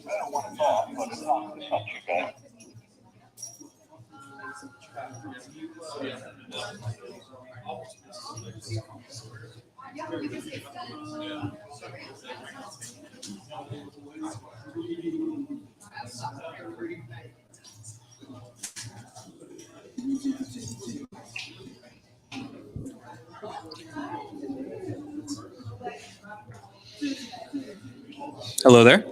don't want to talk, but it's not too bad. Hello there.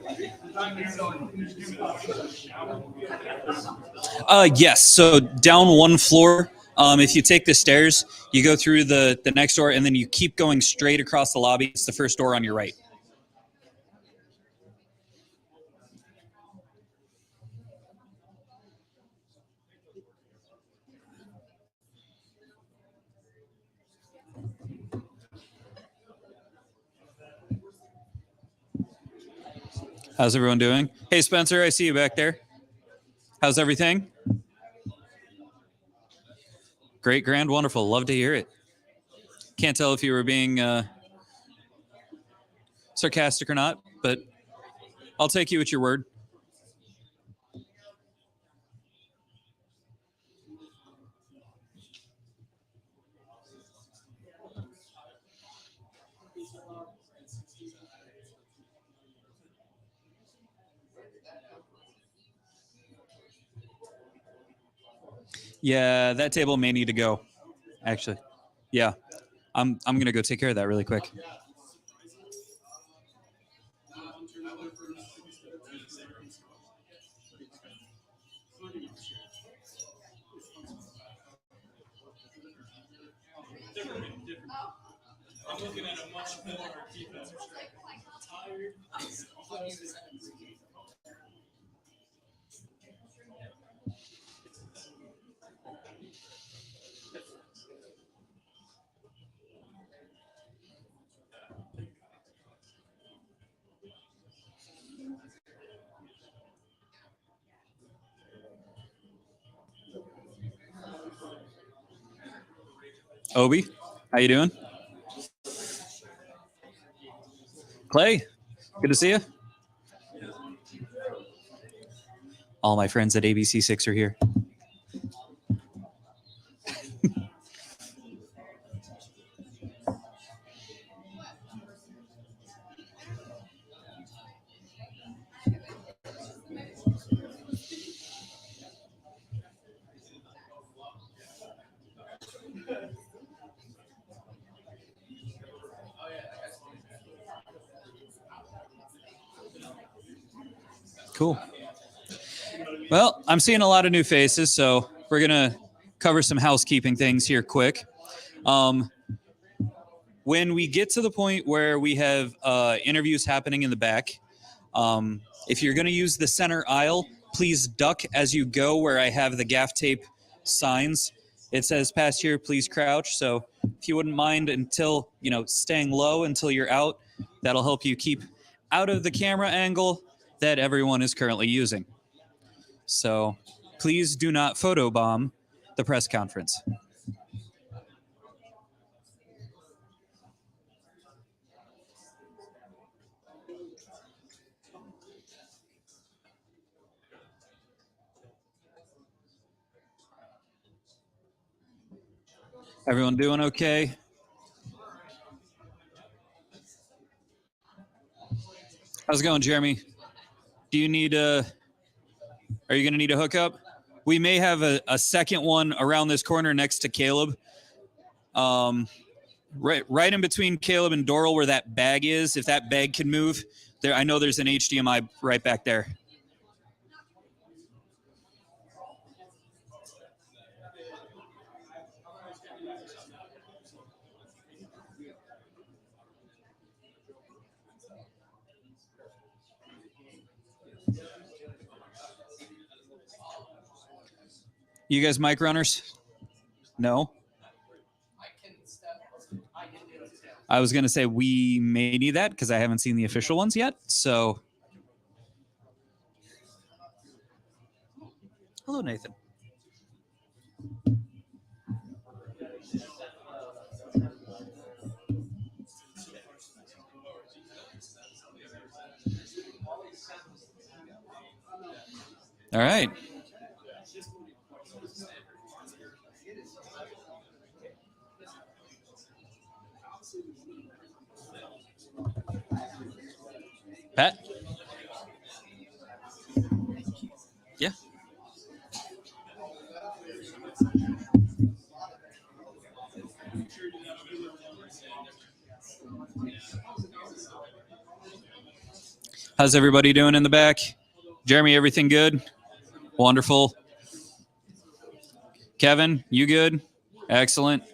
Yes. So down one floor, if you take the stairs, you go through the next door, and then you keep going straight across the lobby. It's the first door on your right. How's everyone doing? Hey, Spencer, I see you back there. How's everything? Great, grand, wonderful. Love to hear it. Can't tell if you were being sarcastic or not, but I'll take you at your word. Yeah, that table may need to go, actually. Yeah, I'm going to go take care of that really quick. I'm looking at a much more defensive tired. Obi, how you doing? Clay, good to see you. All my friends at ABC6 are here. Cool. Well, I'm seeing a lot of new faces, so we're going to cover some housekeeping things here quick. When we get to the point where we have interviews happening in the back, if you're going to use the center aisle, please duck as you go where I have the gaff tape signs. It says pass here, please crouch. So if you wouldn't mind until, staying low until you're out, that'll help you keep out of the camera angle that everyone is currently using. So please do not photobomb the press conference. Everyone doing okay? How's it going, Jeremy? Do you need are you going to need a hookup? We may have a second one around this corner next to Caleb. Right in between Caleb and Doral where that bag is. If that bag can move, there, I know there's an HDMI right back there. You guys mic runners? No? I was going to say we may need that because I haven't seen the official ones yet. So, hello, Nathan. All right. Pat? Yeah. How's everybody doing in the back? Jeremy, everything good? Wonderful. Kevin, you good? Excellent.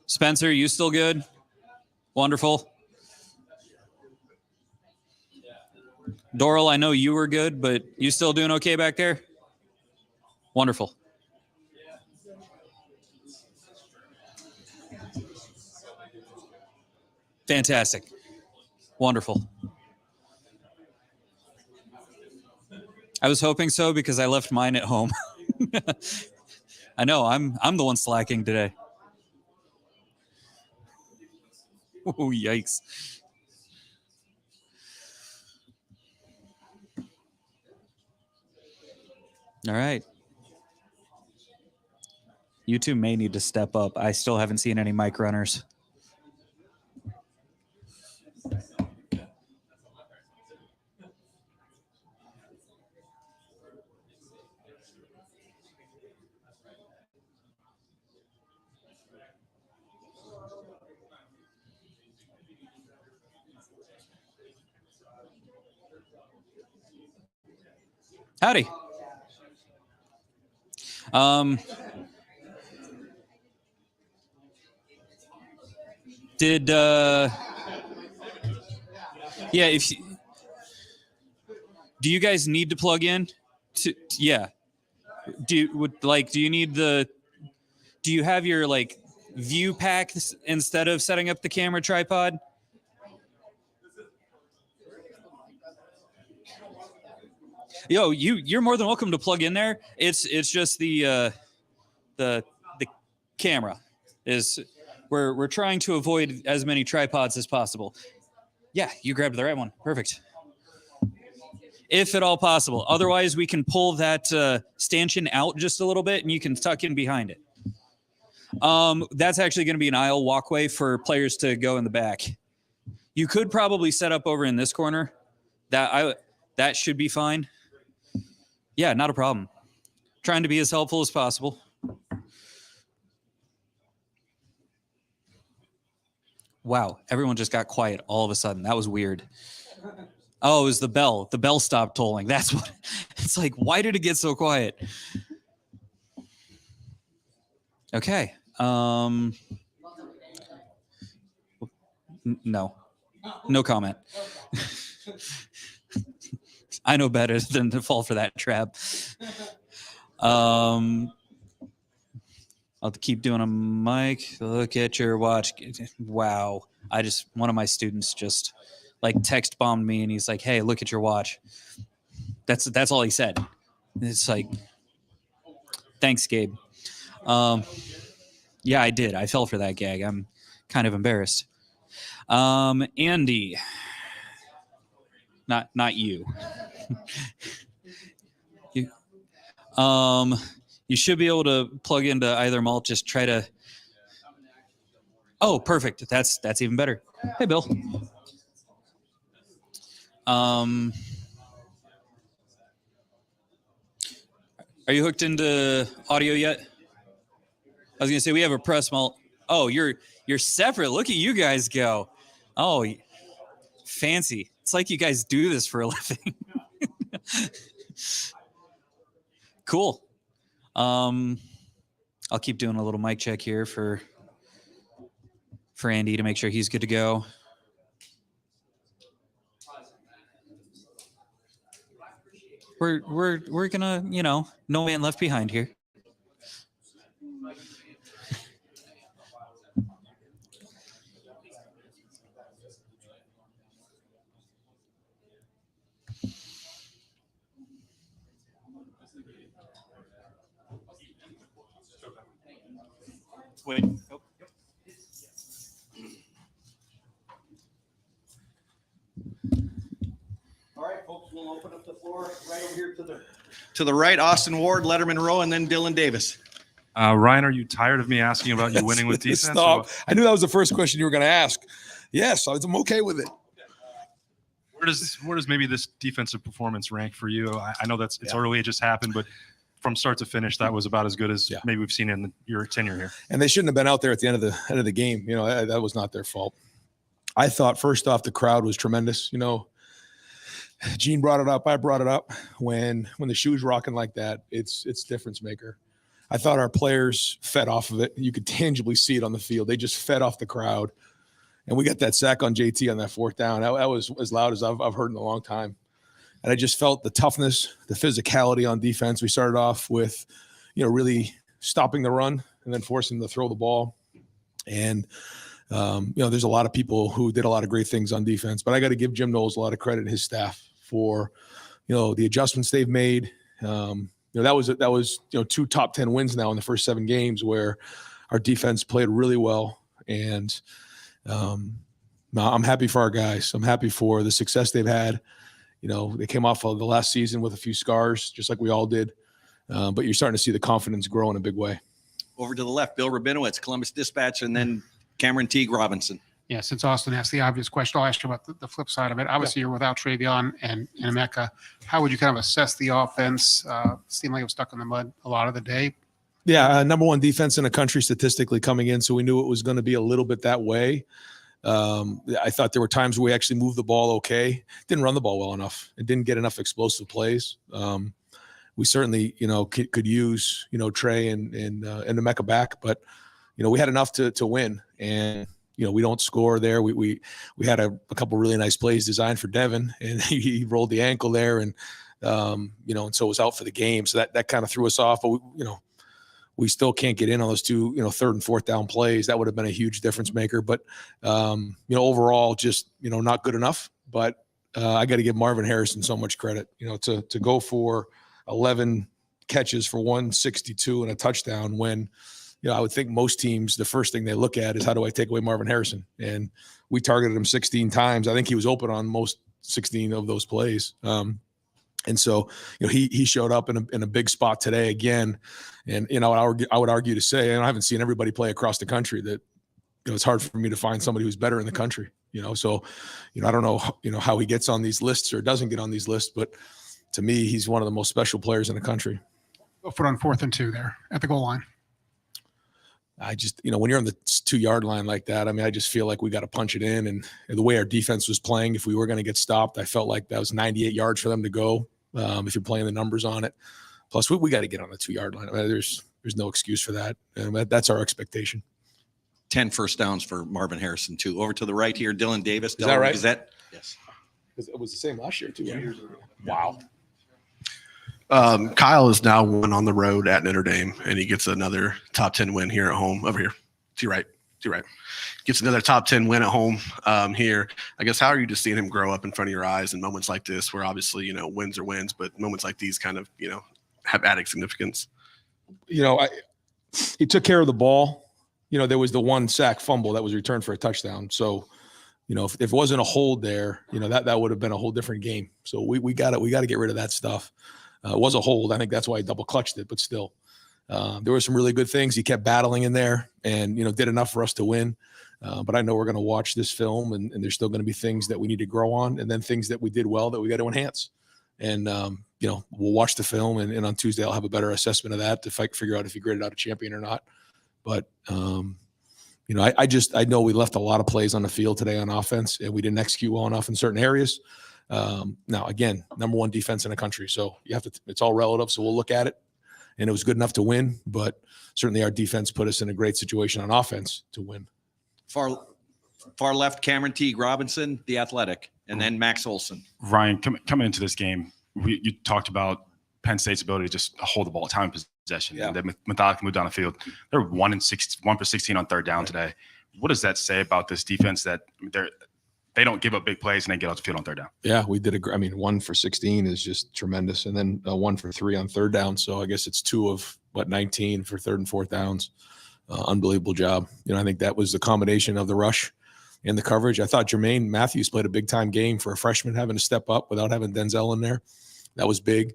Spencer, you still good? Wonderful. Doral, I know you were good, but you still doing okay back there? Wonderful. Fantastic. Wonderful. I was hoping so because I left mine at home. I know I'm the one slacking today. Oh, yikes. All right. You two may need to step up. I still haven't seen any mic runners. Howdy. Um, did yeah, if you, do you guys need to plug in? Yeah. Do you need the do you have your like view pack instead of setting up the camera tripod? Yo, you're more than welcome to plug in there. It's just the the camera is we're trying to avoid as many tripods as possible. Yeah, you grabbed the right one. Perfect. If at all possible. Otherwise, we can pull that stanchion out just a little bit, and you can tuck in behind it. That's actually going to be an aisle walkway for players to go in the back. You could probably set up over in this corner. That should be fine. Yeah, not a problem. Trying to be as helpful as possible. Wow, everyone just got quiet all of a sudden. That was weird. Oh, it was the bell. The bell stopped tolling. That's what it's like. Why did it get so quiet? Okay. No. No comment. I know better than to fall for that trap. I'll keep doing a mic. Look at your watch. Wow. One of my students just like text bombed me and he's like, hey, look at your watch. That's all he said. It's like, thanks, Gabe. Yeah, I did. I fell for that gag. I'm kind of embarrassed. Andy. Not you. You should be able to plug into either malt. Just try to. Oh, perfect. That's even better. Hey, Bill. Are you hooked into audio yet? I was gonna say we have a press malt. Oh, you're separate. Look at you guys go. Oh, fancy. It's like you guys do this for a living. Cool. I'll keep doing a little mic check here for Andy to make sure he's good to go. We're gonna, no man left behind here. Wait. Nope. All right, folks. we'll open up the floor right over here to the right. Austin Ward, Letterman Rowe, and then Dylan Davis. Ryan, are you tired of me asking about you winning with defense? Stop. I knew that was the first question you were going to ask. Yes, I'm okay with it. Where does maybe this defensive performance rank for you? I know it's early, it just happened, but from start to finish, that was about as good as maybe we've seen in your tenure here. And they shouldn't have been out there at the end of the game. You know, that was not their fault. I thought first off, the crowd was tremendous. You know, Gene brought it up. I brought it up. When the shoe's rocking like that, it's difference maker. I thought our players fed off of it. You could tangibly see it on the field. They just fed off the crowd. And we got that sack on JT on that fourth down. That was as loud as I've heard in a long time. And I just felt the toughness, the physicality on defense. We started off with, you know, really stopping the run and then forcing them to throw the ball. And, you know, there's a lot of people who did a lot of great things on defense. But I got to give Jim Knowles a lot of credit and his staff for, you know, the adjustments they've made. You know, that was you know, 2 top 10 wins now in the first 7 games where our defense played really well. And I'm happy for our guys. I'm happy for the success they've had. You know, they came off of the last season with a few scars, just like we all did. But you're starting to see the confidence grow in a big way. Over to the left, Bill Rabinowitz, Columbus Dispatch, and then Cameron Teague Robinson. Yeah, since Austin asked the obvious question, I'll ask you about the flip side of it. Obviously, you're without Travion and Emeka. How would you kind of assess the offense? Seemed like it was stuck in the mud a lot of the day. Yeah, number 1 defense in the country statistically coming in, so we knew it was going to be a little bit that way. I thought there were times where we actually moved the ball okay. Didn't run the ball well enough. It didn't get enough explosive plays. We certainly, you know, could use, you know, Trey and Emeka back, but, you know, we had enough to win. And, you know, we don't score there. We had a couple really nice plays designed for Devin, and he rolled the ankle there, and you know, and so it was out for the game. So that kind of threw us off. But we still can't get in on those 2, you know, 3rd and 4th down plays. That would have been a huge difference maker. But you know, overall, just, you know, not good enough. But I got to give Marvin Harrison so much credit. You know, to go for 11 catches for 162 and a touchdown when, you know, I would think most teams, the first thing they look at is how do I take away Marvin Harrison? And we targeted him 16 times. I think he was open on most 16 of those plays. And so, you know, he showed up in a big spot today again. And, you know, I would argue to say, and I haven't seen everybody play across the country, that, you know, it's hard for me to find somebody who's better in the country, you know? So, you know, I don't know, you know, how he gets on these lists or doesn't get on these lists, but to me, he's one of the most special players in the country. Go for it on 4th and 2 there at the goal line. I just, you know, when you're on the 2-yard line like that, I mean, I just feel like we got to punch it in. And the way our defense was playing, if we were going to get stopped, I felt like that was 98 yards for them to go. If you're playing the numbers on it, plus we got to get on the 2-yard line. I mean, there's no excuse for that. And that's our expectation. 10 first downs for Marvin Harrison too. Over to the right here, Dylan Davis. Is that right? Yes. Because it was the same last year too. 2 years ago. Wow. Kyle is now one on the road at Notre Dame, and he gets another top 10 win here at home. Over here, to your right. Gets another top 10 win at home here. I guess, how are you just seeing him grow up in front of your eyes in moments like this, where obviously, you know, wins are wins, but moments like these kind of, you know, have added significance? You know, he took care of the ball. You know, there was the 1 sack fumble that was returned for a touchdown. So, you know, if it wasn't a hold there, you know, that would have been a whole different game. So we got to get rid of that stuff. It was a hold. I think that's why he double clutched it, but still, there were some really good things. He kept battling in there and, you know, did enough for us to win. But I know we're going to watch this film and there's still going to be things that we need to grow on, and then things that we did well that we got to enhance. And, you know, we'll watch the film and on Tuesday I'll have a better assessment of that to figure out if he graded out a champion or not. But, you know, I know we left a lot of plays on the field today on offense, and we didn't execute well enough in certain areas. Now, again, number 1 defense in the country. So it's all relative. So we'll look at it, and it was good enough to win, but certainly our defense put us in a great situation on offense to win. Far left, Cameron Teague Robinson, the Athletic, and then Max Olson. Ryan, coming into this game, you talked about Penn State's ability to just hold the ball, time possession, and then methodically move down the field. They're 1 for 16 on 3rd down today. What does that say about this defense, that they don't give up big plays and they get off the field on 3rd down? Yeah, we did. 1 for 16 is just tremendous. And then 1 for 3 on 3rd down. So I guess it's 2 of 19 for 3rd and 4th downs. Unbelievable job. You know, I think that was the combination of the rush in the coverage. I thought Jermaine Matthews played a big time game for a freshman, having to step up without having Denzel in there. That was big.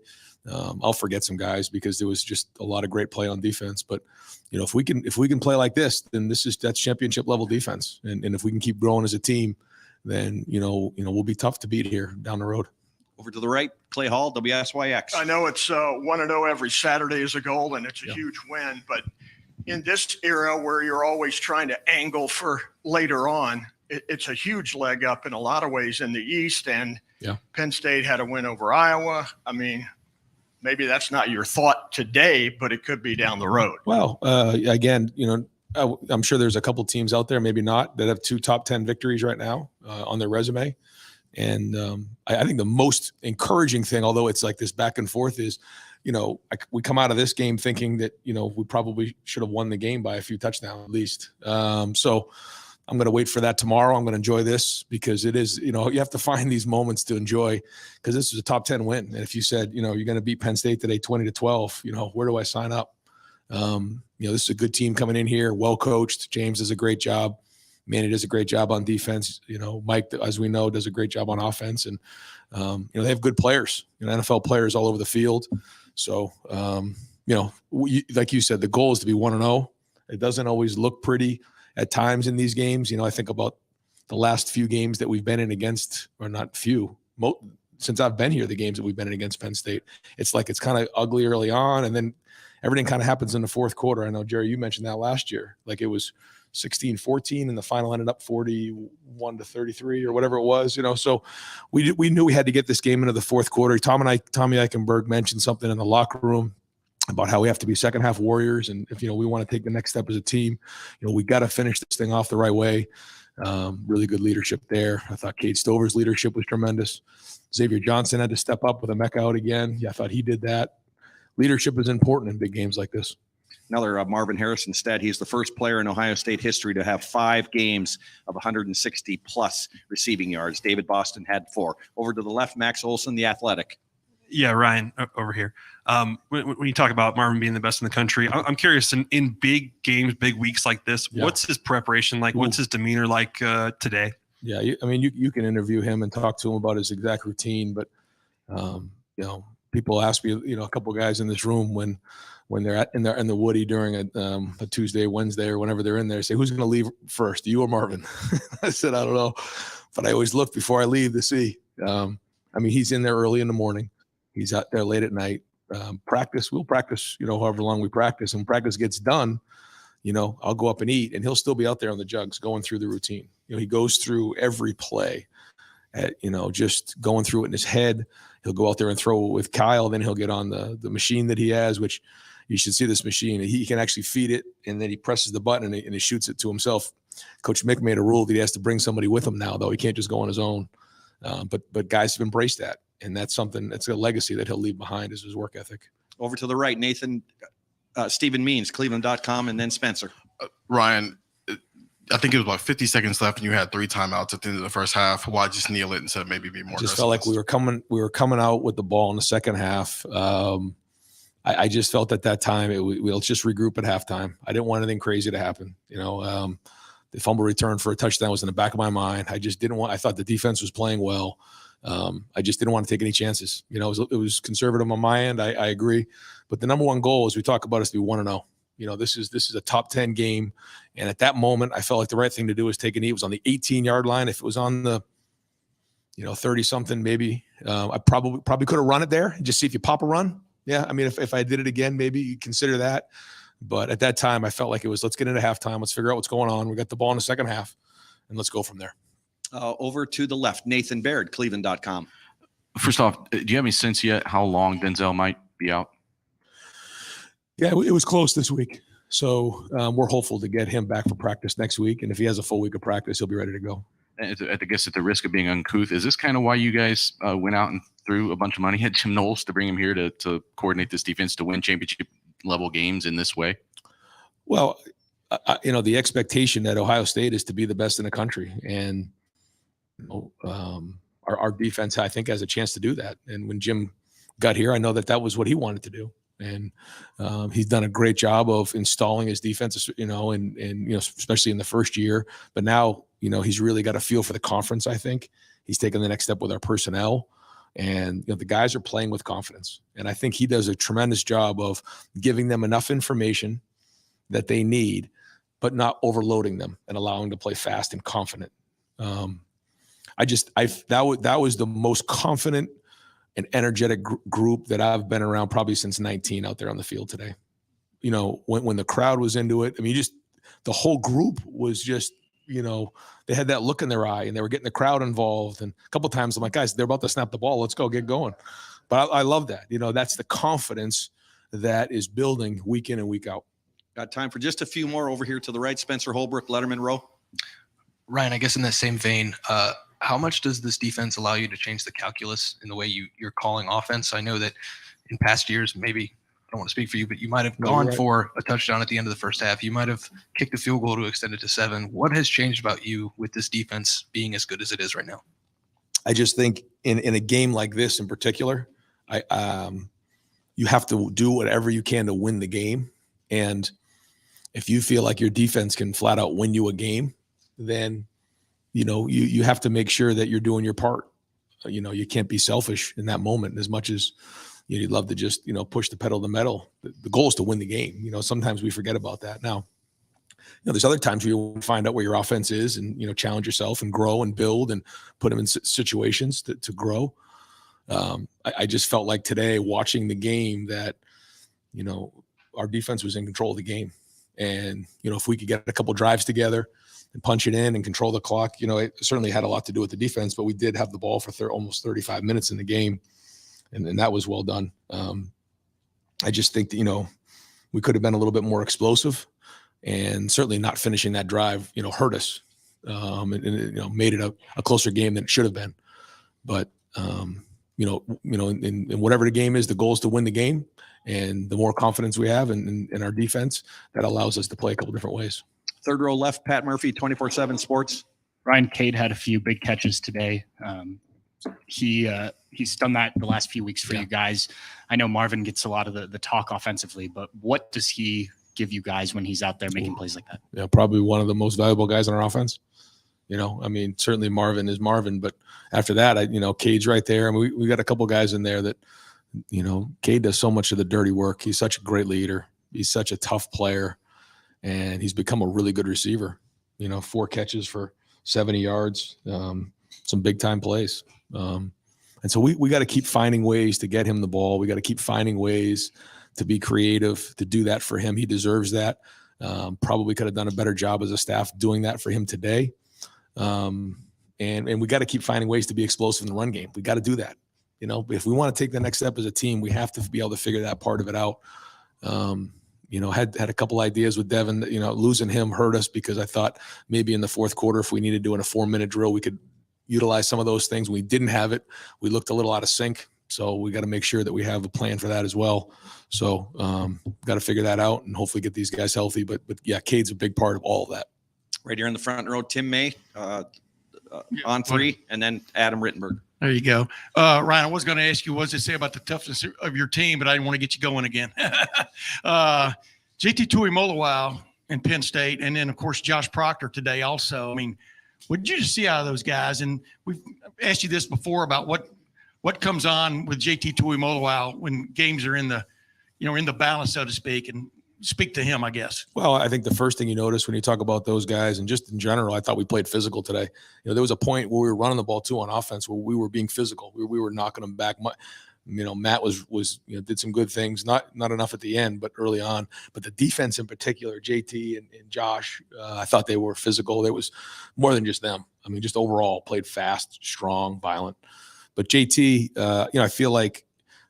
I'll forget some guys because there was just a lot of great play on defense. But if we can play like this, then that's championship level defense. And if we can keep growing as a team, then we'll be tough to beat here down the road. Over to the right, Clay Hall, WSYX. I know it's 1-0 every Saturday is a goal, and it's a huge win. But in this era where you're always trying to angle for later on, it's a huge leg up in a lot of ways in the East. And Penn State had a win over Iowa. I mean, maybe that's not your thought today, but it could be down the road. Well, again, I'm sure there's a couple teams out there, maybe not, that have 2 top 10 victories right now on their resume. And I think the most encouraging thing, although it's like this back and forth, is, we come out of this game thinking that, we probably should have won the game by a few touchdowns at least. So I'm going to wait for that tomorrow. I'm going to enjoy this because it is, you have to find these moments to enjoy, because this is a top 10 win. And if you said, you're going to beat Penn State today 20-12, where do I sign up? This is a good team coming in here, well coached. James does a great job. Manny does a great job on defense. Mike, as we know, does a great job on offense. And, they have good players, NFL players all over the field. So, like you said, the goal is to be 1-0. It doesn't always look pretty at times in these games. I think about the last few games that we've been in against, or not few, since I've been here, the games that we've been in against Penn State. It's like it's kind of ugly early on, and then everything kind of happens in the fourth quarter. I know, Jerry, you mentioned that last year. Like it was 16-14 and the final ended up 41-33 or whatever it was, so we knew we had to get this game into the fourth quarter. Tommy Eichenberg mentioned something in the locker room about how we have to be second half warriors. And if, we want to take the next step as a team, we got to finish this thing off the right way. Really good leadership there. I thought Cade Stover's leadership was tremendous. Xavier Johnson had to step up with a Mecca out again. Yeah, I thought he did that. Leadership is important in big games like this. Another Marvin Harrison stat. He's the first player in Ohio State history to have 5 games of 160 plus receiving yards. David Boston had 4. Over to the left, Max Olson, the Athletic. Yeah, Ryan, over here. When you talk about Marvin being the best in the country, I'm curious, in big games, big weeks like this, what's his preparation like? What's his demeanor like today? Yeah, you can interview him and talk to him about his exact routine, but people ask me, a couple of guys in this room when they're in the Woody during a Tuesday, Wednesday, or whenever they're in there, say, who's going to leave first, you or Marvin? I said, I don't know, but I always look before I leave to see. He's in there early in the morning. He's out there late at night. We'll practice, however long we practice. And when practice gets done, I'll go up and eat, and he'll still be out there on the jugs going through the routine. He goes through every play, just going through it in his head. He'll go out there and throw it with Kyle. Then he'll get on the machine that he has, which you should see this machine. He can actually feed it, and then he presses the button and he shoots it to himself. Coach Mick made a rule that he has to bring somebody with him now, though. He can't just go on his own. But guys have embraced that. And that's a legacy that he'll leave behind, is his work ethic. Over to the right, Stephen Means, Cleveland.com, and then Spencer. Ryan, I think it was about 50 seconds left, and you had 3 timeouts at the end of the first half. Why just kneel it instead of maybe be more? Just felt like we were coming out with the ball in the second half. I just felt at that time we'll just regroup at halftime. I didn't want anything crazy to happen. The fumble return for a touchdown was in the back of my mind. I just didn't want. I thought the defense was playing well. I just didn't want to take any chances. It was conservative on my end. I agree, but the number one goal, as we talk about, is to be 1-0. This is a top 10 game, and at that moment, I felt like the right thing to do was take a knee. It was on the 18-yard line. If it was on the 30 something, maybe I probably could have run it there and just see if you pop a run. Yeah, if I did it again, maybe you consider that. But at that time, I felt like it was, let's get into halftime. Let's figure out what's going on. We got the ball in the second half, and let's go from there. Over to the left, Nathan Baird, Cleveland.com. First off, do you have any sense yet how long Denzel might be out? Yeah, it was close this week. So we're hopeful to get him back for practice next week. And if he has a full week of practice, he'll be ready to go. I guess at the risk of being uncouth, is this kind of why you guys went out and threw a bunch of money at Jim Knowles to bring him here to coordinate this defense to win championship level games in this way? Well, the expectation at Ohio State is to be the best in the country. And our defense, I think, has a chance to do that. And when Jim got here, I know that was what he wanted to do. And he's done a great job of installing his defense, and especially in the first year. But now, he's really got a feel for the conference. I think he's taken the next step with our personnel, and the guys are playing with confidence. And I think he does a tremendous job of giving them enough information that they need, but not overloading them and allowing them to play fast and confident. That was the most confident and energetic group that I've been around probably since 19 out there on the field today. When the crowd was into it, I mean, the whole group was just, they had that look in their eye and they were getting the crowd involved. And a couple of times I'm like, guys, they're about to snap the ball. Let's go, get going. But I love that. That's the confidence that is building week in and week out. Got time for just a few more over here to the right. Spencer Holbrook, Letterman Row. Ryan, I guess in that same vein, how much does this defense allow you to change the calculus in the way you're calling offense? I know that in past years, maybe I don't want to speak for you, but you might have gone for a touchdown at the end of the first half. You might have kicked a field goal to extend it to 7. What has changed about you with this defense being as good as it is right now? I just think in a game like this in particular, you have to do whatever you can to win the game. And if you feel like your defense can flat out win you a game, then you have to make sure that you're doing your part. You can't be selfish in that moment as much as you'd love to just, push the pedal to the metal. The goal is to win the game. Sometimes we forget about that. Now, there's other times where you find out where your offense is and, challenge yourself and grow and build and put them in situations to grow. I just felt like today watching the game that, our defense was in control of the game. And, if we could get a couple drives together and punch it in and control the clock, it certainly had a lot to do with the defense, but we did have the ball for almost 35 minutes in the game. And that was well done. I just think that, we could have been a little bit more explosive, and certainly not finishing that drive, hurt us and made it a closer game than it should have been. But, in whatever the game is, the goal is to win the game. And the more confidence we have in our defense, that allows us to play a couple different ways. Third row left, Pat Murphy, 24/7 Sports. Ryan Cade had a few big catches today. He's done that the last few weeks for you guys. I know Marvin gets a lot of the talk offensively, but what does he give you guys when he's out there making plays like that? Yeah, probably one of the most valuable guys on our offense. Certainly Marvin is Marvin, but after that, Cade's right there. And we got a couple guys in there that, Cade does so much of the dirty work. He's such a great leader. He's such a tough player, and he's become a really good receiver. 4 catches for 70 yards, some big time plays. And so we got to keep finding ways to get him the ball. We got to keep finding ways to be creative, to do that for him. He deserves that. Probably could have done a better job as a staff doing that for him today. And we got to keep finding ways to be explosive in the run game. We got to do that. If we want to take the next step as a team, we have to be able to figure that part of it out. Had a couple ideas with Devin, losing him hurt us because I thought maybe in the fourth quarter, if we needed to do in a 4-minute drill, we could utilize some of those things. We didn't have it. We looked a little out of sync. So we got to make sure that we have a plan for that as well. So got to figure that out and hopefully get these guys healthy. But yeah, Cade's a big part of all of that. Right here in the front row, Tim May on 3, and then Adam Rittenberg. There you go. Ryan, I was going to ask you, what does it say about the toughness of your team, but I didn't want to get you going again. JT Tuimoloau in Penn State, and then, of course, Josh Proctor today also. What did you just see out of those guys? And we've asked you this before about what comes on with JT Tuimoloau when games are in the balance, so to speak, and speak to him, I guess. Well, I think the first thing you notice when you talk about those guys, and just in general, I thought we played physical today. There was a point where we were running the ball too on offense where we were being physical. We were knocking them back. Matt was did some good things, not enough at the end, but early on. But the defense in particular, JT and Josh, I thought they were physical. There was more than just them. Just overall played fast, strong, violent. But JT, I feel like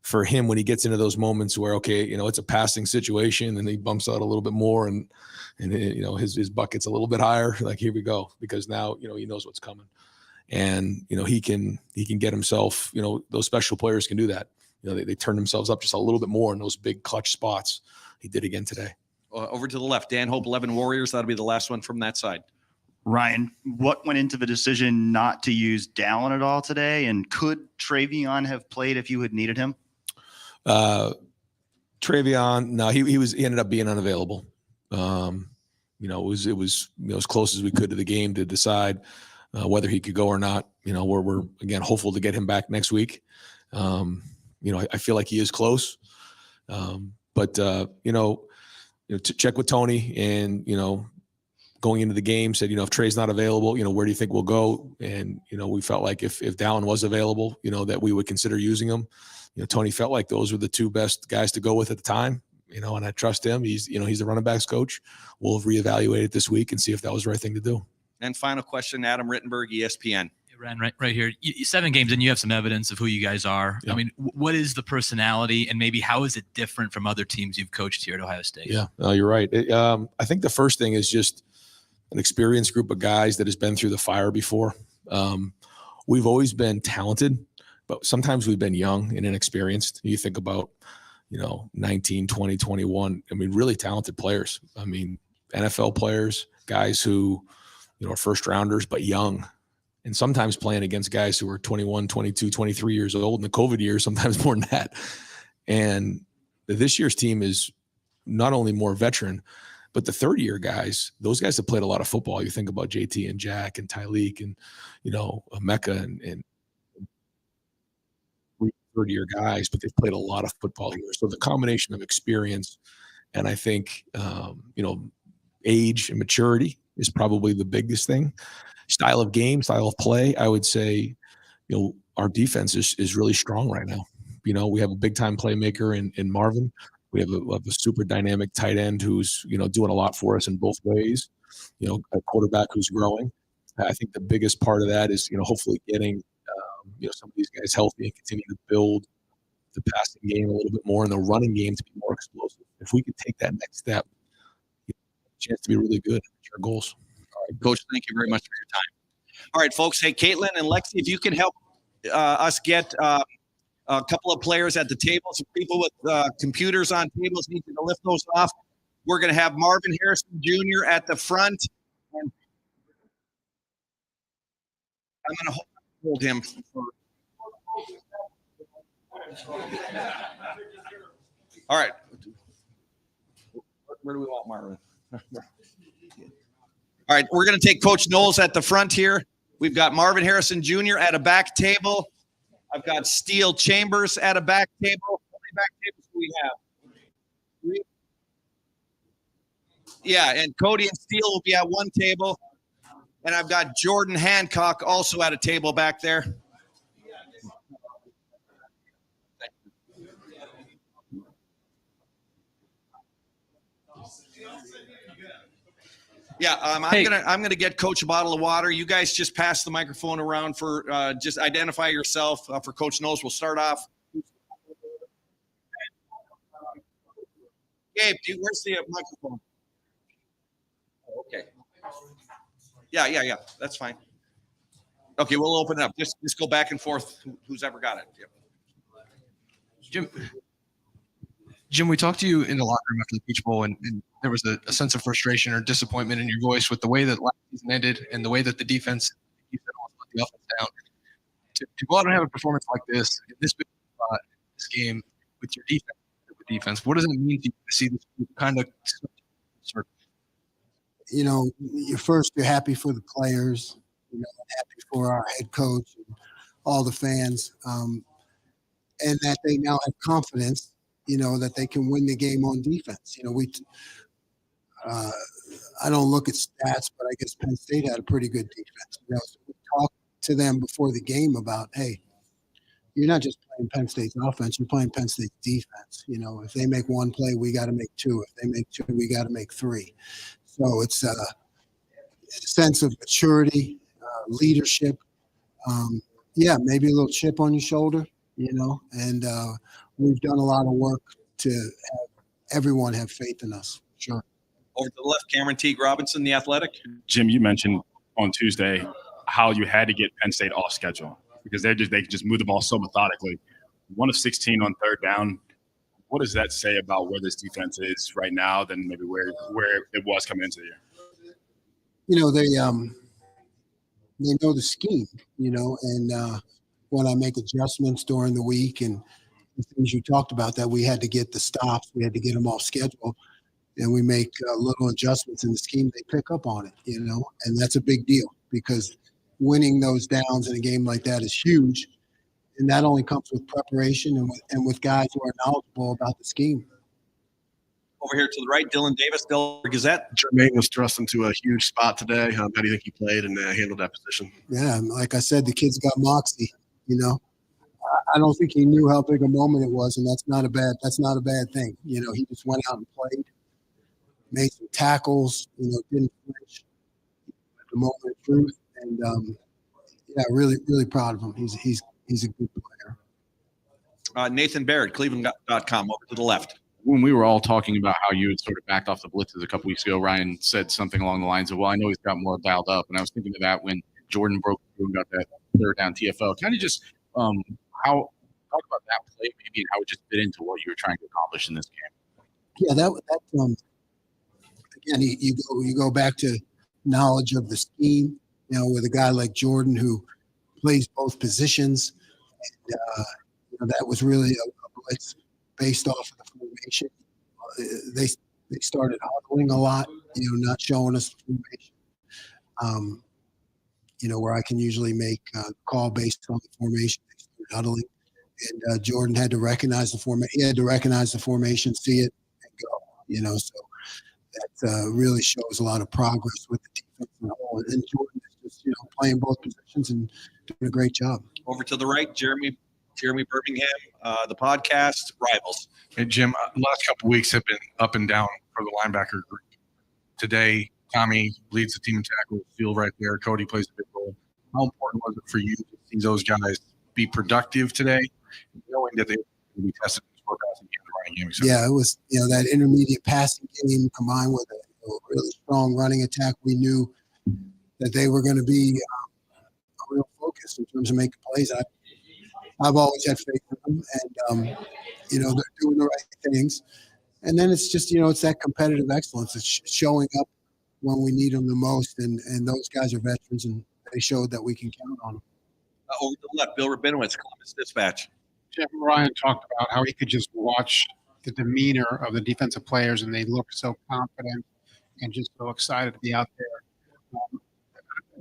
for him, when he gets into those moments where, it's a passing situation and he bumps out a little bit more and his bucket's a little bit higher, like, here we go, because now, he knows what's coming. And, he can get himself, those special players can do that. They turn themselves up just a little bit more in those big clutch spots. He did again today. Over to the left, Dan Hope, 11 Warriors. That'll be the last one from that side. Ryan, what went into the decision not to use Dallin at all today? And could Travion have played if you had needed him? Travion, no, he ended up being unavailable. it was as close as we could to the game to decide whether he could go or not. We're again hopeful to get him back next week. I feel like he is close, but to check with Tony and going into the game said, if Trey's not available, where do you think we'll go? And we felt like if Dallin was available, that we would consider using him. Tony felt like those were the two best guys to go with at the time. And I trust him. He's the running backs coach. We'll reevaluate it this week and see if that was the right thing to do. And final question, Adam Rittenberg, ESPN. Ran right here. 7 games and you have some evidence of who you guys are. Yeah. I mean, what is the personality and maybe how is it different from other teams you've coached here at Ohio State? Yeah, you're right. I think the first thing is just an experienced group of guys that has been through the fire before. We've always been talented, but sometimes we've been young and inexperienced. You think about, 19, 20, 21. I mean, really talented players. I mean, NFL players, guys who, are first rounders, but young. And sometimes playing against guys who are 21, 22, 23 years old in the COVID years, sometimes more than that. And this year's team is not only more veteran, but the third-year guys, those guys have played a lot of football. You think about JT and Jack and Tyleek and, Mecca and third-year guys, but they've played a lot of football here. So the combination of experience and I think, age and maturity is probably the biggest thing. Style of game, style of play, I would say, our defense is really strong right now. We have a big-time playmaker in Marvin. We have a super dynamic tight end who's, doing a lot for us in both ways. A quarterback who's growing. I think the biggest part of that is, hopefully getting, some of these guys healthy and continue to build the passing game a little bit more and the running game to be more explosive. If we could take that next step, a chance to be really good. That's our goals. All right, Coach, thank you very much for your time. All right, folks. Hey, Caitlin and Lexi, if you can help us get a couple of players at the table. Some people with computers on tables need to lift those off. We're going to have Marvin Harrison Jr. at the front. And I'm going to hold him for. All right. Where do we want Marvin? All right, we're going to take Coach Knowles at the front here. We've got Marvin Harrison Jr. at a back table. I've got Steele Chambers at a back table. How many back tables do we have? 3. Yeah, and Cody and Steele will be at one table. And I've got Jordan Hancock also at a table back there. Yeah, I'm gonna get Coach a bottle of water. You guys just pass the microphone around for just identify yourself for Coach Knowles. We'll start off. Gabe, where's the microphone? Oh, okay. Yeah. That's fine. Okay, we'll open it up. Just go back and forth. Who's ever got it? Yep. Jim, we talked to you in the locker room after the Peach Bowl, and there was a sense of frustration or disappointment in your voice with the way that last season ended and the way that the defense let the offense down. To go out and have a performance like this, in this big spot, this game, with your defense, what does it mean to see this kind of sort of? You're happy for the players, happy for our head coach and all the fans, and that they now have confidence, that they can win the game on defense. I don't look at stats, but I guess Penn State had a pretty good defense. So we talked to them before the game about, hey, you're not just playing Penn State's offense, you're playing Penn State's defense. If they make one play, we got to make 2. If they make 2, we got to make 3. So it's a sense of maturity, leadership. Maybe a little chip on your shoulder, and we've done a lot of work to have everyone have faith in us. Sure. Over to the left, Cameron Teague Robinson, The Athletic. Jim, you mentioned on Tuesday how you had to get Penn State off schedule because they could just move the ball so methodically. 1 of 16 on third down. What does that say about where this defense is right now than maybe where it was coming into the year? They know the scheme, and when I make adjustments during the week and the things you talked about, that we had to get the stops, we had to get them off schedule. and we make little adjustments in the scheme, they pick up on it, and that's a big deal because winning those downs in a game like that is huge. And that only comes with preparation and with guys who are knowledgeable about the scheme. Over here to the right, Dylan Davis, Delaware Gazette. Jermaine was thrust into a huge spot today. How do you think he played and handled that position? Yeah, like I said, the kid's got moxie. I don't think he knew how big a moment it was, and that's not a bad thing. He just went out and played, made some tackles. Didn't flinch at the moment of truth, and really, really proud of him. He's a good player. Nathan Barrett, Cleveland.com, over to the left. When we were all talking about how you had sort of backed off the blitzes a couple weeks ago, Ryan said something along the lines of, well, I know he's got more dialed up. And I was thinking of that when Jordan broke through and got that third down TFL. Kind of just talk about that play maybe and how it just fit into what you were trying to accomplish in this game. Yeah, that again, you go back to knowledge of the scheme, with a guy like Jordan who plays both positions. And, that was really a blitz based off of the formation. They started huddling a lot, not showing us the formation. Where I can usually make a call based on the formation. They started huddling, and Jordan had to recognize the formation. He had to recognize the formation, see it, and go. So that really shows a lot of progress with the defense and whole. And Jordan is just playing both positions and doing a great job. Over to the right, Jeremy Birmingham, the podcast Rivals. Hey, Jim, last couple of weeks have been up and down for the linebacker group. Today, Tommy leads the team in tackles, field right there. Cody plays a big role. How important was it for you to see those guys be productive today, knowing that they will be tested for passing game, running game? Etc.? Yeah, it was that intermediate passing game combined with a really strong running attack. We knew that they were going to be a real focus in terms of making plays. I've always had faith in them, and they're doing the right things. And then it's just it's that competitive excellence. It's showing up when we need them the most, and those guys are veterans, and they showed that we can count on them. Over to the left, Bill Rabinowitz, Columbus Dispatch. Jeff Ryan talked about how he could just watch the demeanor of the defensive players, and they look so confident and just so excited to be out there.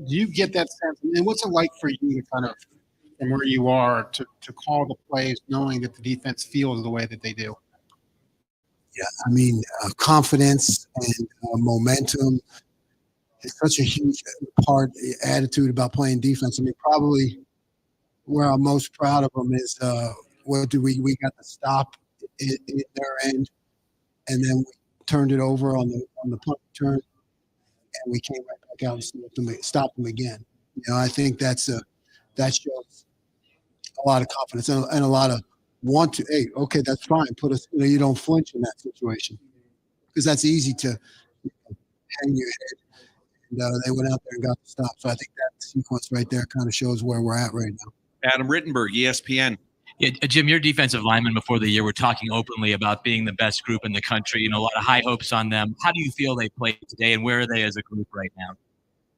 Do you get that sense? And what's it like for you to kind of, from where you are, to call the plays knowing that the defense feels the way that they do? Yeah, confidence and momentum is such a huge attitude about playing defense. Probably where I'm most proud of them is we got the stop in their end, and then we turned it over on the punt return, and we came right back out and stopped them again. I think that shows a lot of confidence and a lot of want to. Hey, okay, that's fine. Put us. You don't flinch in that situation because that's easy to hang your head. And they went out there and got the stop. So I think that sequence right there kind of shows where we're at right now. Adam Rittenberg, ESPN. Yeah, Jim, your defensive linemen before the year were talking openly about being the best group in the country. A lot of high hopes on them. How do you feel they played today, and where are they as a group right now?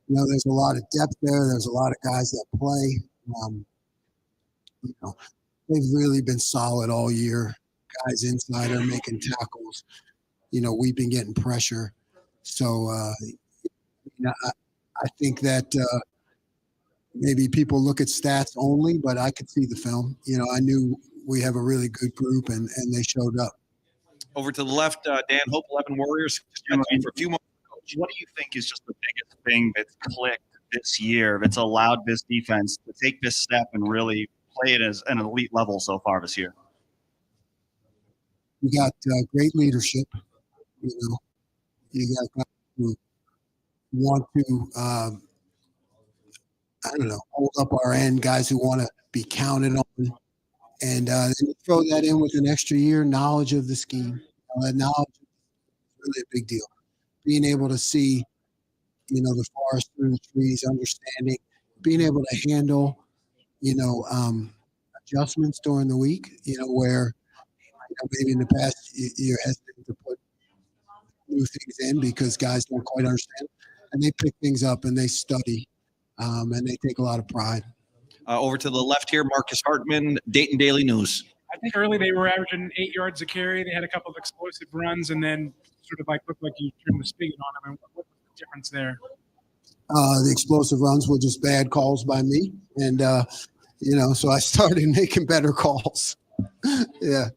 There's a lot of depth there. There's a lot of guys that play. They've really been solid all year. Guys inside are making tackles. We've been getting pressure. So, I think that maybe people look at stats only, but I could see the film. I knew we have a really good group, and they showed up. Over to the left, Dan Hope, 11 Warriors. For a few more. What do you think is just the biggest thing that's clicked this year that's allowed this defense to take this step and really play it as an elite level so far this year? We got great leadership. You got guys who want to, hold up our end, guys who want to be counted on. And throw that in with an extra year knowledge of the scheme. That knowledge is really a big deal. Being able to see, the forest through the trees, understanding, being able to handle, adjustments during the week, where maybe in the past you're hesitant to put new things in because guys don't quite understand. And they pick things up and they study, and they take a lot of pride. Over to the left here, Marcus Hartman, Dayton Daily News. I think early they were averaging 8 yards a carry. They had a couple of explosive runs, and then sort of like looked like you turned the spigot on them. And what was the difference there? The explosive runs were just bad calls by me. And, so I started making better calls. Yeah.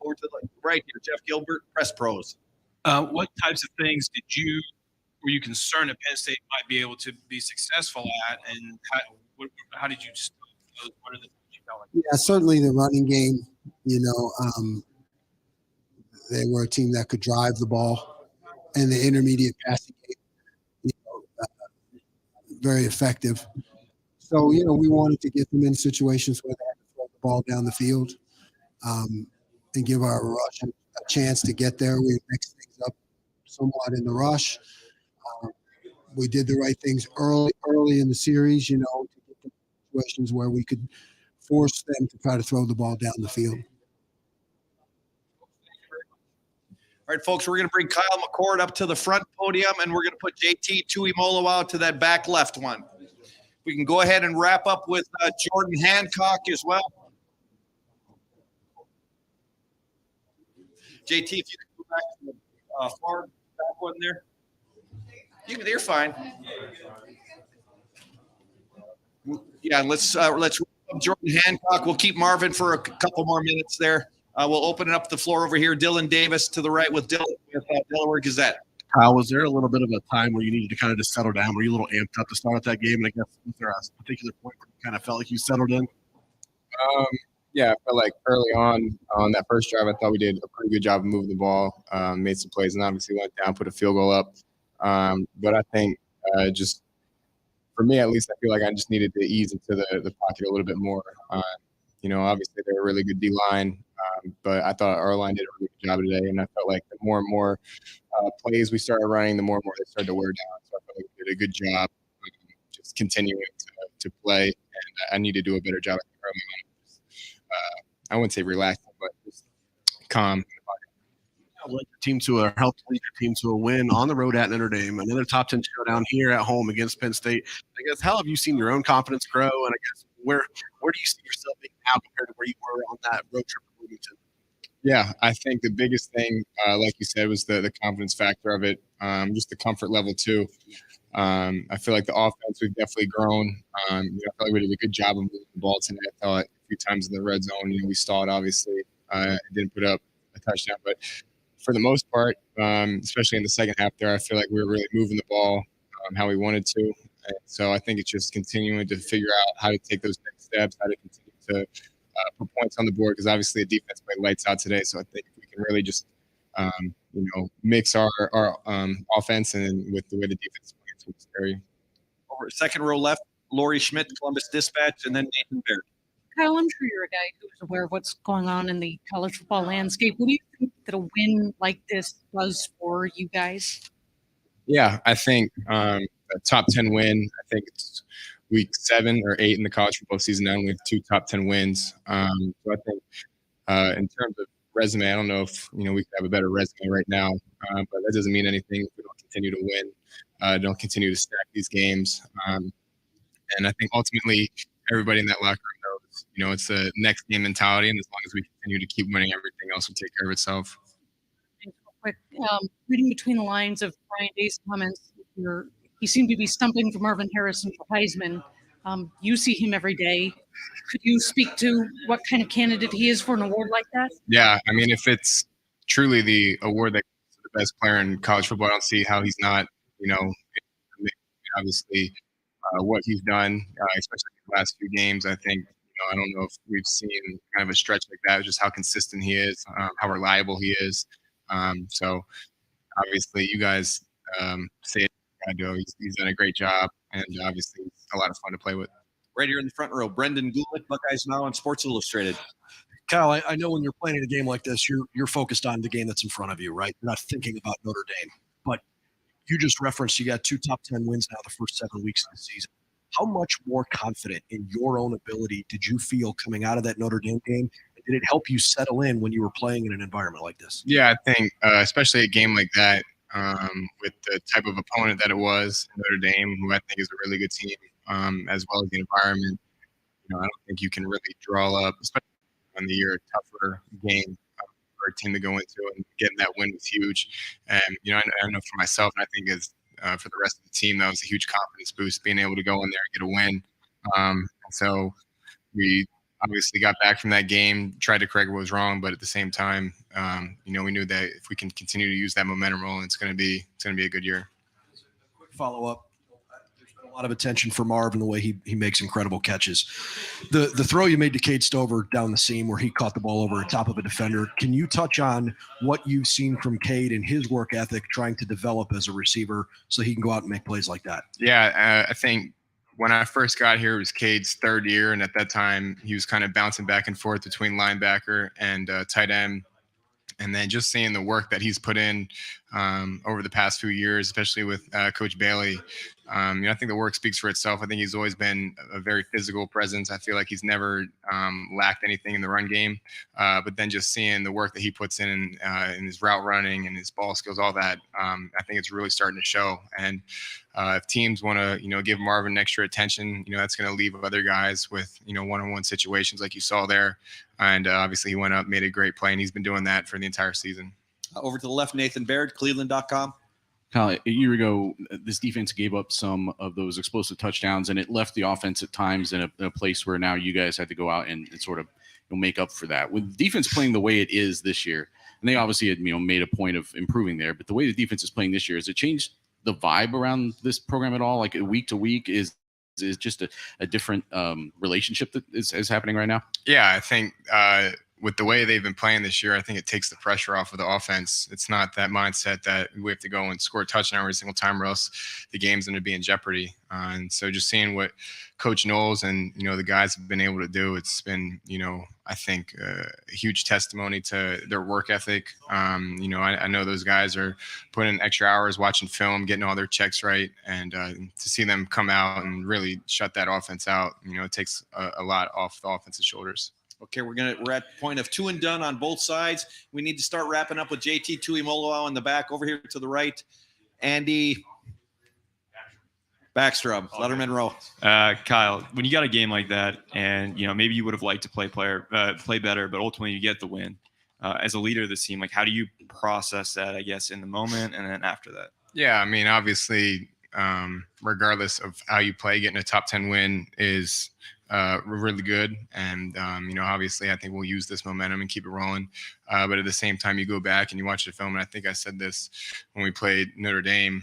Over to the right here, Jeff Gilbert, Press Pros. What types of things were you concerned that Penn State might be able to be successful at, and how did you stop those? What are the things you felt like? Yeah, certainly the running game, they were a team that could drive the ball, and the intermediate passing game, very effective. So, we wanted to get them in situations where they had to throw the ball down the field and give our rush a chance to get there. We mixed things up somewhat in the rush. We did the right things early in the series, to get them in situations where we could force them to try to throw the ball down the field. All right, folks, we're going to bring Kyle McCord up to the front podium, and we're going to put JT Tuimoloau to that back left one. We can go ahead and wrap up with Jordan Hancock as well. JT, if you could go back to the far back one there. You're fine. Yeah, let's Jordan Hancock. We'll keep Marvin for a couple more minutes there. We'll open up the floor over here. Dylan Davis to the right with Delaware Gazette. Kyle, was there a little bit of a time where you needed to kind of just settle down? Were you a little amped up to start out that game? And I guess was there a particular point where you kind of felt like you settled in? Yeah, I felt like early on that first drive, I thought we did a pretty good job of moving the ball, made some plays, and obviously went down, put a field goal up. But I think just for me, at least, I feel like I just needed to ease into the pocket a little bit more. Obviously they're a really good D-line, but I thought our line did a really good job today, and I felt like the more and more plays we started running, the more and more they started to wear down. So I felt like we did a good job just continuing to play, and I need to do a better job early on. I wouldn't say relaxing, but just calm. Led your team to helped lead your team to a win on the road at Notre Dame. Another top 10 showdown here at home against Penn State. I guess how have you seen your own confidence grow? And I guess where do you see yourself being now compared to where you were on that road trip to Bloomington? Yeah, I think the biggest thing, like you said, was the confidence factor of it, just the comfort level too. I feel like the offense, we've definitely grown. I feel like we did a good job of moving the ball tonight. I thought a few times in the red zone, we stalled, obviously. Didn't put up a touchdown. But for the most part, especially in the second half there, I feel like we were really moving the ball how we wanted to. And so I think it's just continuing to figure out how to take those next steps, how to continue to put points on the board, because obviously the defense played lights out today. So I think if we can really just, mix our offense and with the way the defense plays, it's very. Over second row left, Lori Schmidt, Columbus Dispatch, and then Nathan Baird. Kyle, I'm sure you're a guy who's aware of what's going on in the college football landscape. What do you think that a win like this does for you guys? Yeah, I think a top 10 win. I think it's week 7 or 8 in the college football season now. We have 2 top 10 wins. So I think in terms of resume, I don't know if we could have a better resume right now, but that doesn't mean anything if we don't continue to win, don't continue to stack these games. And I think ultimately everybody in that locker room knows, it's a next game mentality, and as long as we continue to keep winning, everything else will take care of itself. Quick, reading between the lines of Brian Day's comments, he seemed to be stumping for Marvin Harrison for Heisman. You see him every day. Could you speak to what kind of candidate he is for an award like that? Yeah, I mean, if it's truly the award that goes to the best player in college football, I don't see how he's not, obviously what he's done, especially in the last few games. I think, I don't know if we've seen kind of a stretch like that, just how consistent he is, how reliable he is. So obviously you guys say it, he's done a great job, and obviously he's a lot of fun to play with. Right here in the front row, Brendan Gulick, Buckeyes Now on Sports Illustrated. Kyle, I know when you're playing a game like this, you're focused on the game that's in front of you, right? You're not thinking about Notre Dame. But you just referenced you got 2 top 10 wins now the first 7 weeks of the season. How much more confident in your own ability did you feel coming out of that Notre Dame game? Did it help you settle in when you were playing in an environment like this? Yeah, I think especially a game like that, with the type of opponent that it was, Notre Dame, who I think is a really good team, as well as the environment. I don't think you can really draw up, especially when you're a tougher game for a team to go into, and getting that win was huge. And I know for myself, and I think as for the rest of the team, that was a huge confidence boost, being able to go in there and get a win. So we obviously got back from that game, tried to correct what was wrong, but at the same time, we knew that if we can continue to use that momentum rolling, it's going to be a good year. Quick follow up. There's been a lot of attention for Marv and the way he makes incredible catches. The throw you made to Cade Stover down the seam where he caught the ball over the top of a defender. Can you touch on what you've seen from Cade and his work ethic trying to develop as a receiver so he can go out and make plays like that? Yeah, I think when I first got here, it was Cade's third year, and at that time, he was kind of bouncing back and forth between linebacker and tight end. And then just seeing the work that he's put in over the past few years, especially with Coach Bailey, I think the work speaks for itself. I think he's always been a very physical presence. I feel like he's never lacked anything in the run game. But then just seeing the work that he puts in his route running and his ball skills, all that, I think it's really starting to show. And if teams want to, give Marvin extra attention, that's going to leave other guys with, one-on-one situations like you saw there. And obviously he went up, made a great play, and he's been doing that for the entire season. Over to the left, Nathan Baird, Cleveland.com. Kyle, a year ago, this defense gave up some of those explosive touchdowns, and it left the offense at times in a place where now you guys had to go out and sort of make up for that. With defense playing the way it is this year, and they obviously had made a point of improving there, but the way the defense is playing this year, has it changed the vibe around this program at all? Like week to week, is just a different relationship that is happening right now? Yeah, I think with the way they've been playing this year, I think it takes the pressure off of the offense. It's not that mindset that we have to go and score a touchdown every single time or else the game's going to be in jeopardy. And so just seeing what Coach Knowles and, the guys have been able to do, it's been, I think a huge testimony to their work ethic. I know those guys are putting in extra hours watching film, getting all their checks right. And to see them come out and really shut that offense out, it takes a lot off the offense's shoulders. Okay, we're at point of 2 and done on both sides. We need to start wrapping up with JT Tuimoloau in the back. Over here to the right, Andy Backstrom, Letterman Row. Kyle, when you got a game like that, and maybe you would have liked to play better, but ultimately you get the win. As a leader of the team, like how do you process that? I guess in the moment and then after that. Yeah, I mean, obviously, regardless of how you play, getting a top 10 win is really good. And, obviously I think we'll use this momentum and keep it rolling. But at the same time, you go back and you watch the film, and I think I said this when we played Notre Dame,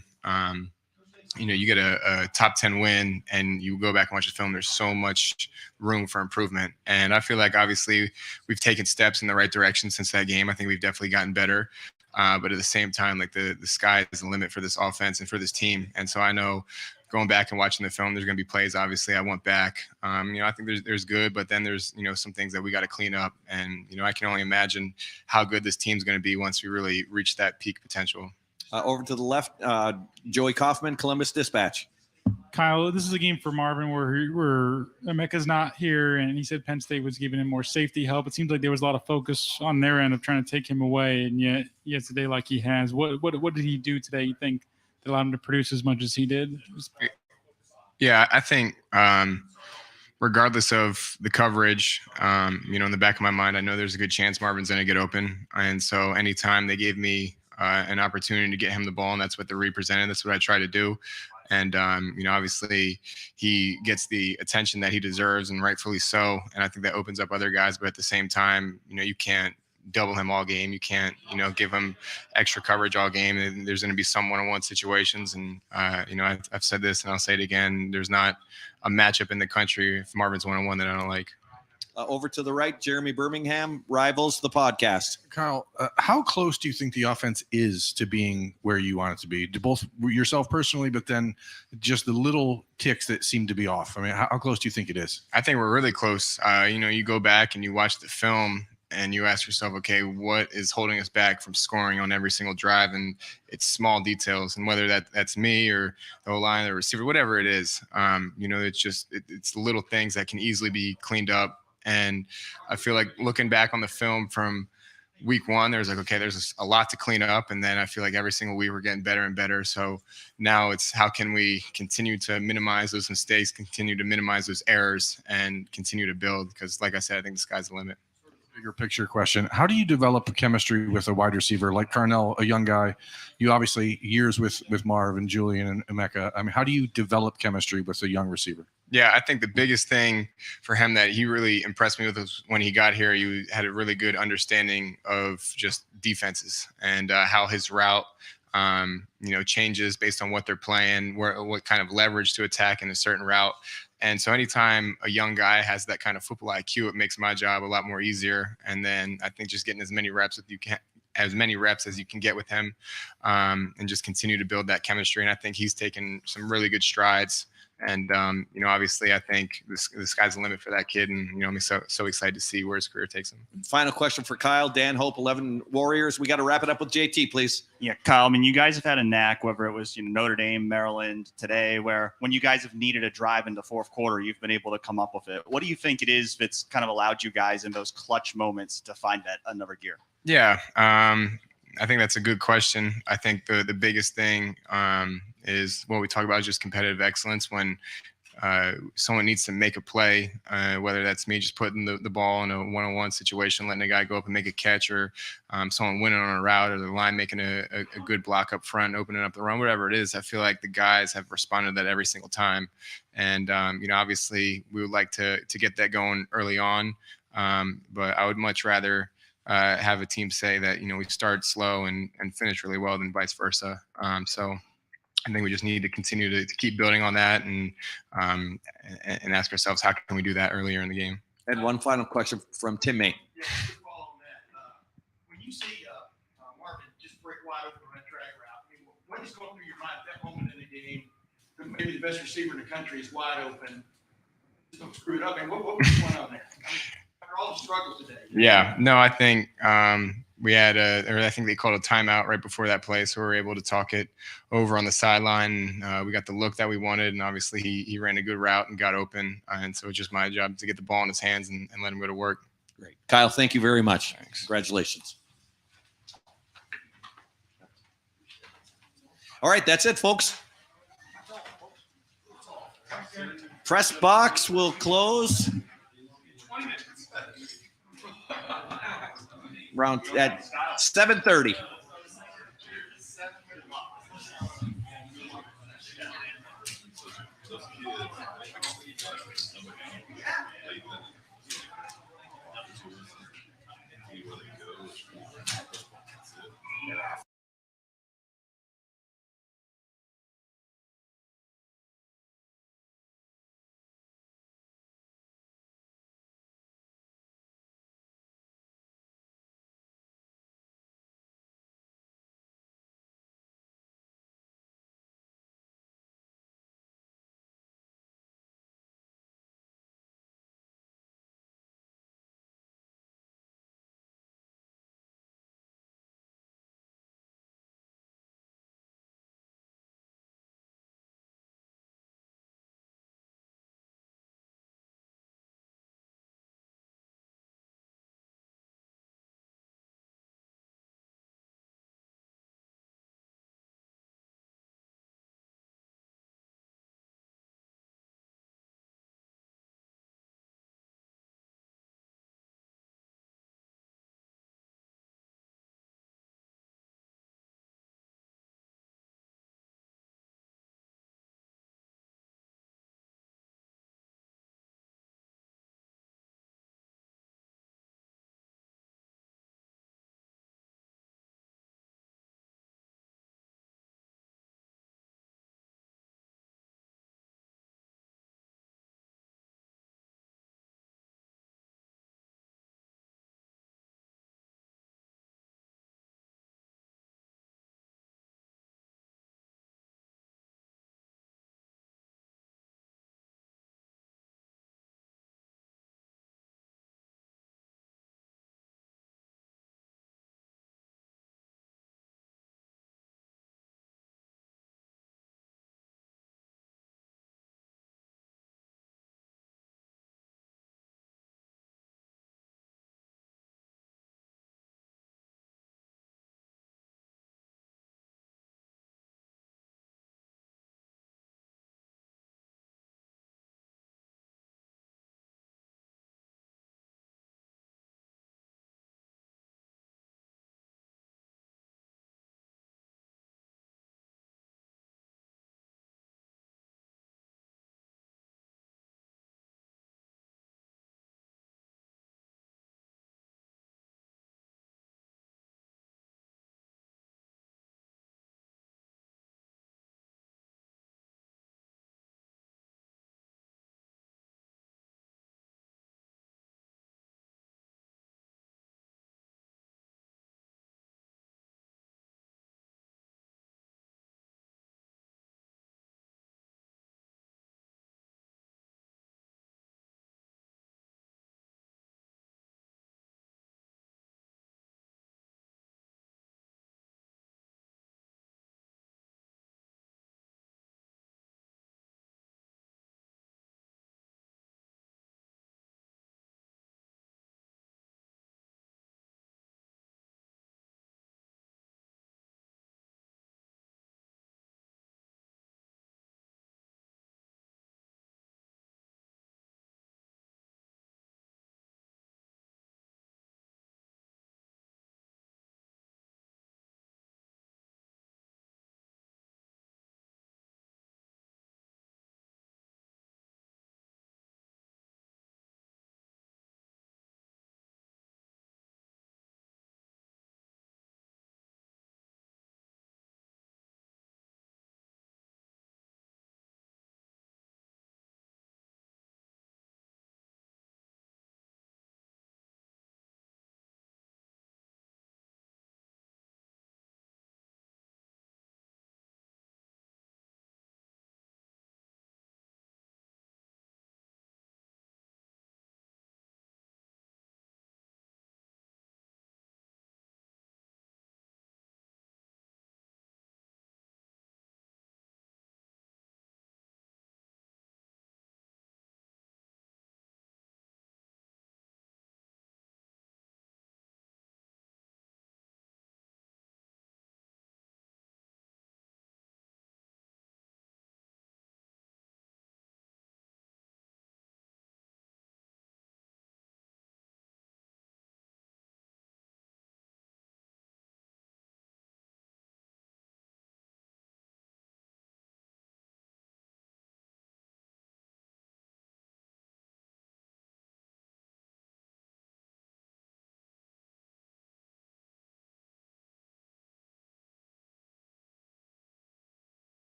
you get a top 10 win and you go back and watch the film, there's so much room for improvement. And I feel like obviously we've taken steps in the right direction since that game. I think we've definitely gotten better. But at the same time, like the sky is the limit for this offense and for this team. And so I know going back and watching the film, there's going to be plays, obviously, I want back. I think there's good, but then there's, some things that we got to clean up. And, I can only imagine how good this team's going to be once we really reach that peak potential. Over to the left, Joey Kaufman, Columbus Dispatch. Kyle, this is a game for Marvin where Emeka's not here, and he said Penn State was giving him more safety help. It seems like there was a lot of focus on their end of trying to take him away, and yet yesterday, like he has. What did he do today, you think, that allowed him to produce as much as he did? Yeah, I think regardless of the coverage, in the back of my mind, I know there's a good chance Marvin's going to get open. And so anytime they gave me an opportunity to get him the ball, and that's what they're representing, that's what I try to do. And, obviously he gets the attention that he deserves, and rightfully so. And I think that opens up other guys. But at the same time, you can't double him all game. You can't, give him extra coverage all game. And there's going to be some one-on-one situations. And, I've said this and I'll say it again. There's not a matchup in the country if Marvin's one-on-one that I don't like. Over to the right, Jeremy Birmingham, Rivals, the podcast. Kyle, how close do you think the offense is to being where you want it to be? To both yourself personally, but then just the little ticks that seem to be off. I mean, how close do you think it is? I think we're really close. You go back and you watch the film and you ask yourself, okay, what is holding us back from scoring on every single drive? And it's small details. And whether that's me or the O-line, the receiver, whatever it is, it's the little things that can easily be cleaned up. And I feel like looking back on the film from week one, there's like, okay, there's a lot to clean up. And then I feel like every single week we're getting better and better. So now it's how can we continue to minimize those mistakes, continue to minimize those errors, and continue to build? Because like I said, I think the sky's the limit. bigger picture question. How do you develop a chemistry with a wide receiver like Carnell, a young guy? You obviously years with Marv and Julian and Emeka. I mean, how do you develop chemistry with a young receiver? Yeah, I think the biggest thing for him that he really impressed me with was when he got here, he had a really good understanding of just defenses and how his route, changes based on what they're playing, what kind of leverage to attack in a certain route. And so anytime a young guy has that kind of football IQ, it makes my job a lot more easier. And then I think just getting as many reps as you can get with him, and just continue to build that chemistry. And I think he's taken some really good strides. And obviously, I think the sky's the limit for that kid, and I'm so excited to see where his career takes him. Final question for Kyle. Dan Hope, 11 Warriors. We got to wrap it up with JT, please. Yeah, Kyle. I mean, you guys have had a knack, whether it was Notre Dame, Maryland, today, where when you guys have needed a drive in the fourth quarter, you've been able to come up with it. What do you think it is that's kind of allowed you guys in those clutch moments to find that another gear? Yeah, I think that's a good question. I think the biggest thing is what we talk about is just competitive excellence. When someone needs to make a play, whether that's me just putting the ball in a one-on-one situation, letting a guy go up and make a catch, or someone winning on a route, or the line making a good block up front, opening up the run, whatever it is, I feel like the guys have responded to that every single time. And, obviously we would like to get that going early on, but I would much rather have a team say that, we started slow and finished really well than vice versa. So I think we just need to continue to keep building on that and ask ourselves, how can we do that earlier in the game? And one final question from Tim May. When you see Marvin just break wide open on that drag route, I mean, what is going through your mind at that moment in the game? Maybe the best receiver in the country is wide open. Just don't screw it up. I mean, what was going on there? I mean, after all the struggle today. Yeah, no, I think we had I think they called a timeout right before that play, so we were able to talk it over on the sideline. We got the look that we wanted, and obviously he ran a good route and got open. And so it's just my job to get the ball in his hands and let him go to work. Great. Kyle, thank you very much. Thanks. Congratulations. All right, that's it, folks. Press box will close around at 7:30.